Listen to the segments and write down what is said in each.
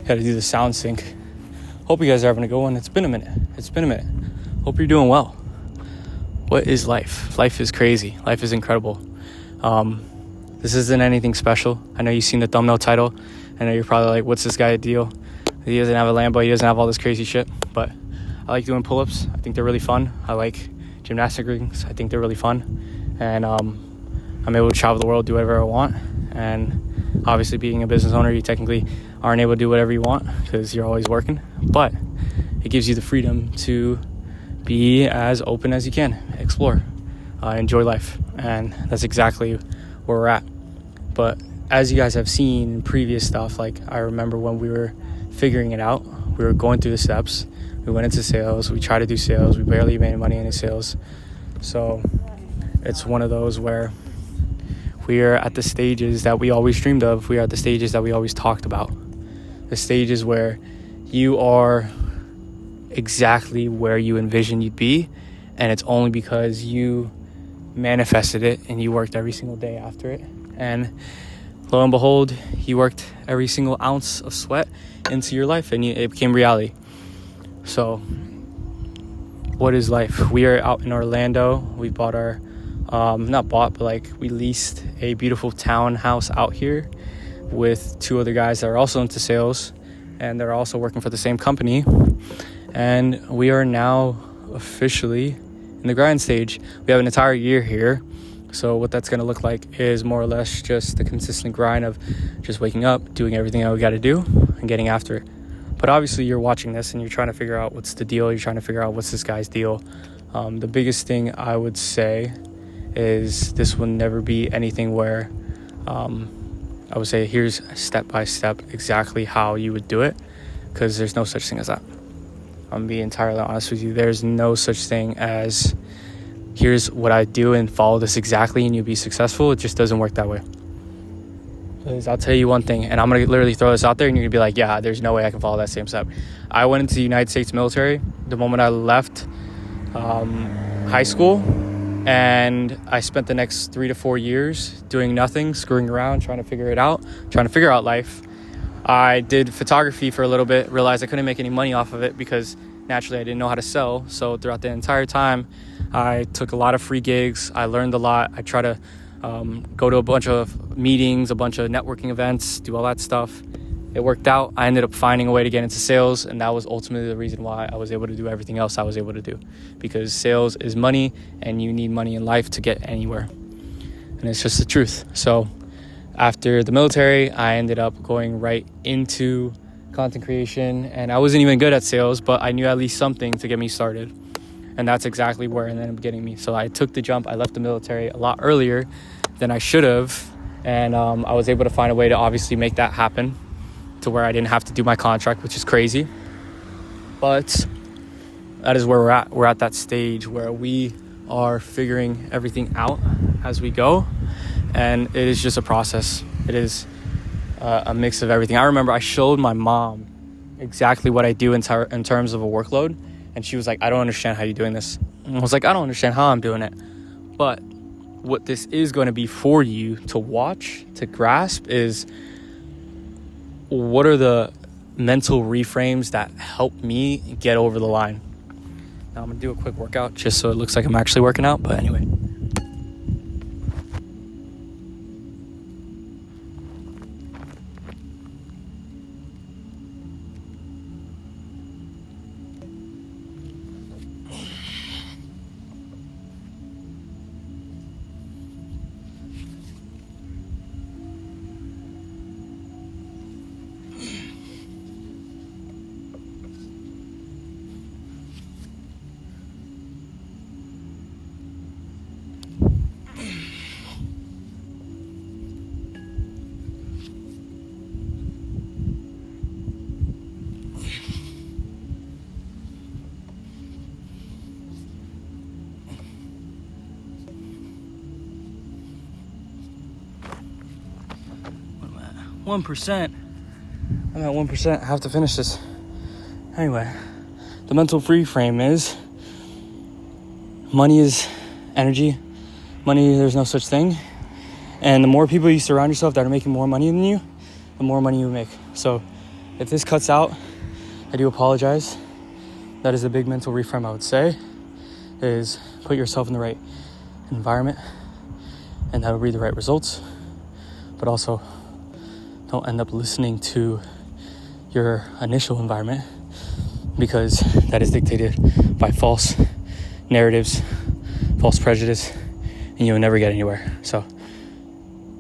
Gotta do the sound sync. Hope you guys are having a good one. It's been a minute. Hope you're doing well. What is life? Life is crazy. Life is incredible. This isn't anything special. I know you've seen the thumbnail title. I know you're probably like, what's this guy deal? He doesn't have a Lambo. He doesn't have all this crazy shit. But I like doing pull-ups. I think they're really fun. I like gymnastic rings. I think they're really fun. And I'm able to travel the world, do whatever I want. And obviously being a business owner, you technically aren't able to do whatever you want because you're always working. But it gives you the freedom to be as open as you can, explore, enjoy life. And that's exactly where we're at. But as you guys have seen in previous stuff, like I remember when we were figuring it out, we were going through the steps. We went into sales. We tried to do sales. We barely made money in sales. So it's one of those where we are at the stages that we always dreamed of. We are at the stages that we always talked about. The stages where you are exactly where you envisioned you'd be, and it's only because you manifested it and you worked every single day after it. And lo and behold, you worked every single ounce of sweat into your life and it became reality. So what is life? We are out in Orlando. We bought our we leased a beautiful townhouse out here with two other guys that are also into sales, and they're also working for the same company. And we are now officially in the grind stage. We have an entire year here. So what that's going to look like is more or less just the consistent grind of just waking up, doing everything that we got to do, and getting after it. But obviously you're watching this and you're trying to figure out what's the deal. You're trying to figure out what's this guy's deal. The biggest thing I would say is this will never be anything where I would say here's step by step exactly how you would do it, because there's no such thing as that. I'm being entirely honest with you. There's no such thing as here's what I do and follow this exactly and you'll be successful. It just doesn't work that way. Because I'll tell you one thing, and I'm going to literally throw this out there and you're going to be like, yeah, there's no way I can follow that same step. I went into the United States military the moment I left high school, and I spent the next 3 to 4 years doing nothing, screwing around, trying to figure out life. I did photography for a little bit, realized I couldn't make any money off of it because naturally I didn't know how to sell. So throughout the entire time, I took a lot of free gigs. I learned a lot. I try to go to a bunch of meetings, a bunch of networking events, do all that stuff. It worked out. I ended up finding a way to get into sales, and that was ultimately the reason why I was able to do everything else I was able to do, because sales is money and you need money in life to get anywhere. And it's just the truth. So after the military, I ended up going right into content creation, and I wasn't even good at sales, but I knew at least something to get me started. And that's exactly where it ended up getting me. So I took the jump. I left the military a lot earlier than I should have, and I was able to find a way to obviously make that happen to where I didn't have to do my contract, which is crazy. But that is where we're at. We're at that stage where we are figuring everything out as we go. And it is just a process. It is a mix of everything. I remember I showed my mom exactly what I do in terms of a workload. And she was like, I don't understand how you're doing this. And I was like, I don't understand how I'm doing it. But what this is going to be for you to watch, to grasp, is what are the mental reframes that help me get over the line. Now I'm going to do a quick workout just so it looks like I'm actually working out. But anyway. 1%. I'm at 1%. I have to finish this. Anyway, the mental free frame is money is energy. Money, there's no such thing. And the more people you surround yourself that are making more money than you, the more money you make. So If this cuts out, I do apologize. That is a big mental reframe I would say, is put yourself in the right environment and that'll be the right results. But also, don't end up listening to your initial environment, because that is dictated by false narratives, false prejudice, and you'll never get anywhere. So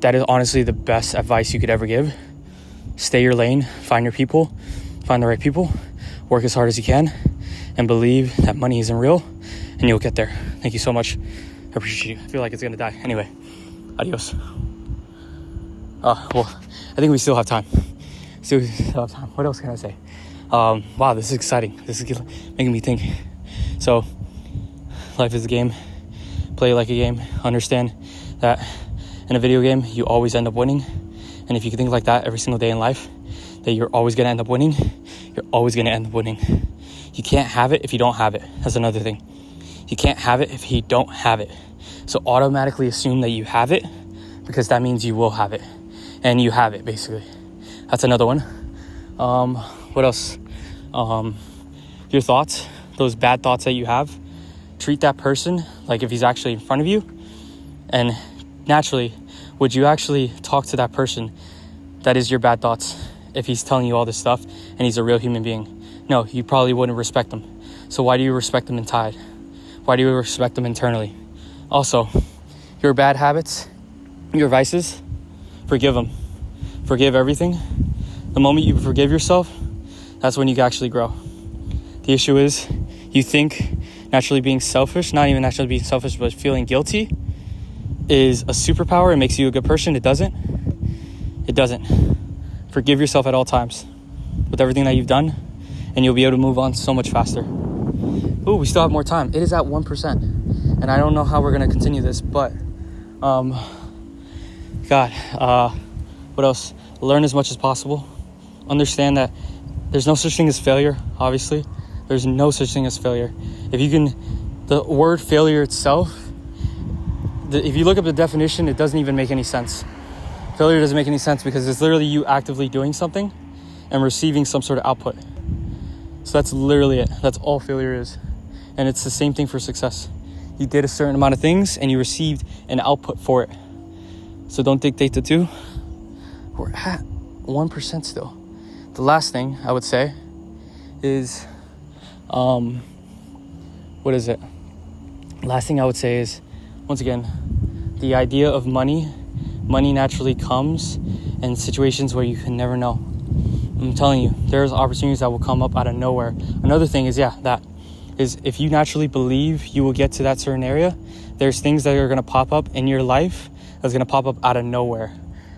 that is honestly the best advice you could ever give. Stay your lane, find your people, find the right people, work as hard as you can, and believe that money isn't real, and you'll get there. Thank you so much. I appreciate you. I feel like it's gonna die. Anyway, adios. Well, I think we still have time. What else can I say? Wow, this is exciting. This is making me think. So, life is a game. Play it like a game. Understand that in a video game, you always end up winning. And if you think like that every single day in life, that you're always going to end up winning, you're always going to end up winning. You can't have it if you don't have it. That's another thing. You can't have it if you don't have it. So automatically assume that you have it, because that means you will have it. And you have it, basically. That's another one. What else? Your thoughts, those bad thoughts that you have, treat that person like if he's actually in front of you. And naturally, would you actually talk to that person that is your bad thoughts if he's telling you all this stuff and he's a real human being? No, you probably wouldn't respect him. So why do you respect him inside? Why do you respect him internally? Also, your bad habits, your vices, forgive them. Forgive everything. The moment you forgive yourself, that's when you can actually grow. The issue is, you think naturally being selfish, not even naturally being selfish, but feeling guilty is a superpower. It makes you a good person. It doesn't. It doesn't. Forgive yourself at all times with everything that you've done, and you'll be able to move on so much faster. Ooh, we still have more time. It is at 1%. And I don't know how we're going to continue this, but what else? Learn as much as possible. Understand that there's no such thing as failure, obviously. There's no such thing as failure. If you can, the word failure itself, if you look up the definition, it doesn't even make any sense. Failure doesn't make any sense because it's literally you actively doing something and receiving some sort of output. So that's literally it. That's all failure is. And it's the same thing for success. You did a certain amount of things and you received an output for it. So don't dictate the two. We're at 1% still. The last thing I would say is, what is it? Last thing I would say is, once again, the idea of money naturally comes in situations where you can never know. I'm telling you, there's opportunities that will come up out of nowhere. Another thing is, if you naturally believe you will get to that certain area, there's things that are going to pop up in your life that's going to pop up out of nowhere.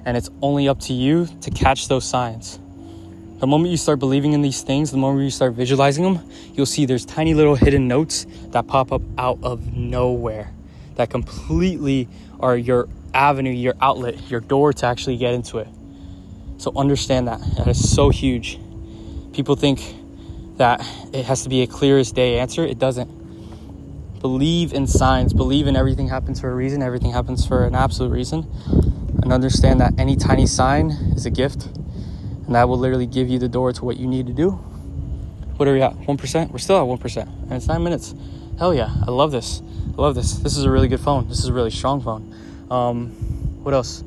And it's only up to you to catch those signs. The moment you start believing in these things, the moment you start visualizing them, you'll see there's tiny little hidden notes that pop up out of nowhere that completely are your avenue, your outlet, your door to actually get into it. So understand that. That is so huge. People think that it has to be a clear as day answer. It doesn't. Believe in signs. Believe in everything happens for a reason. Everything happens for an absolute reason. And understand that any tiny sign is a gift. And that will literally give you the door to what you need to do. What are we at? 1%? We're still at 1%. And it's 9 minutes. Hell yeah. I love this. This is a really good phone. This is a really strong phone. What else?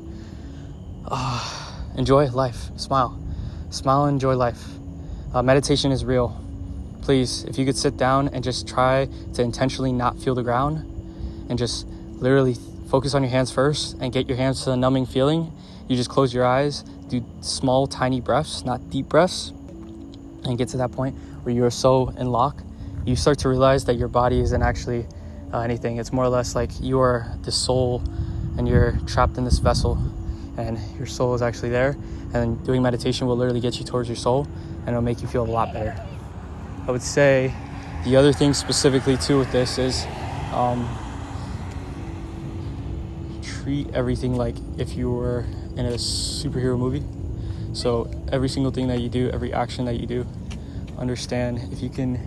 Enjoy life. Smile and enjoy life. Meditation is real. Please, if you could sit down and just try to intentionally not feel the ground and just literally focus on your hands first and get your hands to the numbing feeling. You just close your eyes, do small, tiny breaths, not deep breaths, and get to that point where you are so in lock, you start to realize that your body isn't actually anything. It's more or less like you are the soul and you're trapped in this vessel and your soul is actually there. And doing meditation will literally get you towards your soul and it'll make you feel a lot better. I would say the other thing specifically too with this is treat everything like if you were in a superhero movie. So every single thing that you do, every action that you do, understand if you can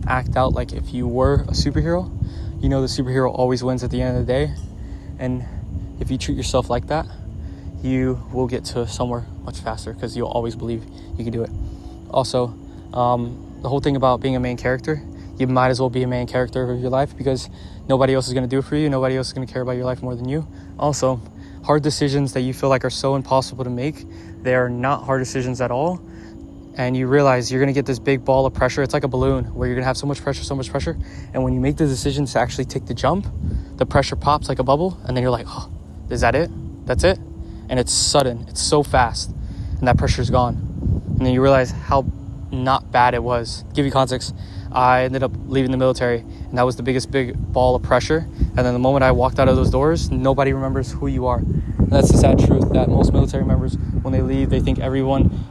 act out like if you were a superhero, you know the superhero always wins at the end of the day. And if you treat yourself like that, you will get to somewhere much faster because you'll always believe you can do it. Also, the whole thing about being a main character, you might as well be a main character of your life, because nobody else is going to do it for you. Nobody else is going to care about your life more than you. Also, hard decisions that you feel like are so impossible to make, they are not hard decisions at all. And you realize you're going to get this big ball of pressure. It's like a balloon where you're going to have so much pressure. And when you make the decision to actually take the jump, the pressure pops like a bubble. And then you're like, oh, is that it? That's it? And it's sudden. It's so fast. And that pressure's gone. And then you realize how not bad it was. To give you context, I ended up leaving the military, and that was the big ball of pressure. And then the moment I walked out of those doors, nobody remembers who you are. And that's the sad truth, that most military members, when they leave, they think everyone